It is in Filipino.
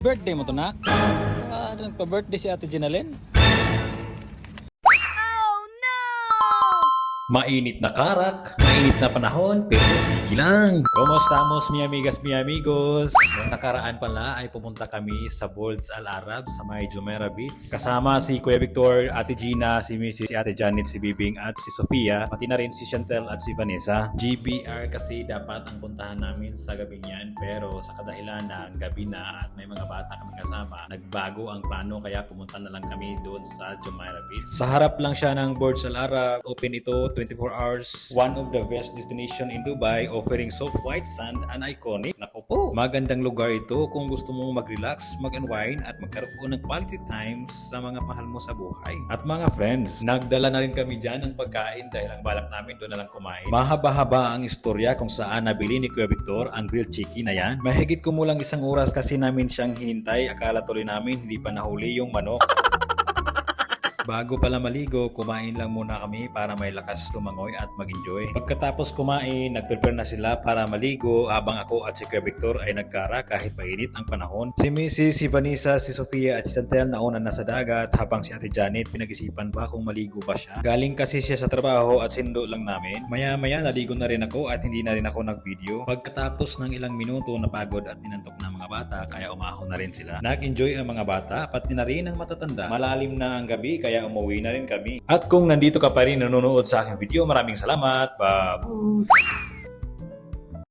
Birthday mo to, nak? Nagpa-birthday si Ate Jinalyn? Mainit na karak, mainit na panahon, pero sige lang. ¿Cómo estamos, mi amigas, mi amigos? Noong nakaraan pala ay pumunta kami sa Bulds Al Arab sa may Jumeirah Beach. Kasama si Kuya Victor, Ate Gina, si Mrs. si Ate Janet, si Bibing at si Sofia. Pati na rin si Chantel at si Vanessa. GBR kasi dapat ang puntahan namin sa gabi niyan. Pero sa kadahilan ng gabi na at may mga bata kami kasama, nagbago ang plano kaya pumunta na lang kami doon sa Jumeirah Beach. Sa harap lang siya ng Bulds Al Arab. Open ito 24 hours. One of the best destination in Dubai, offering soft white sand and iconic. Naku po, magandang lugar ito kung gusto mong mag-relax, mag-unwind at magkaroon ng quality times sa mga mahal mo sa buhay. At mga friends, nagdala na rin kami dyan ng pagkain dahil ang balak namin doon na lang kumain. Mahaba-haba ang istorya kung saan nabili ni Kuya Victor ang grilled chicken na yan. Mahigit kumulang 1 oras kasi namin siyang hinintay. Akala tuloy namin hindi pa nahuli yung manok. Bago pala maligo, kumain lang muna kami para may lakas lumangoy at mag-enjoy. Pagkatapos kumain, nag-prepare na sila para maligo habang ako at si Kuya Victor ay nagkara kahit mainit ang panahon. Si Mrs., si Vanessa, si Sofia at si Chantel nauna na sa dagat habang si Ate Janet pinag-isipan pa kung maligo ba siya. Galing kasi siya sa trabaho at sindo lang namin. Maya-maya naligo na rin ako at hindi na rin ako nag-video. Pagkatapos ng ilang minuto napagod at ninantok ng mga bata kaya umahon na rin sila. Nag-enjoy ang mga bata pati na rin ang matatanda. Malalim na ang gabi kaya umuwi na rin kami. At kung nandito ka pa rin nanonood sa aking video, maraming salamat. Babush!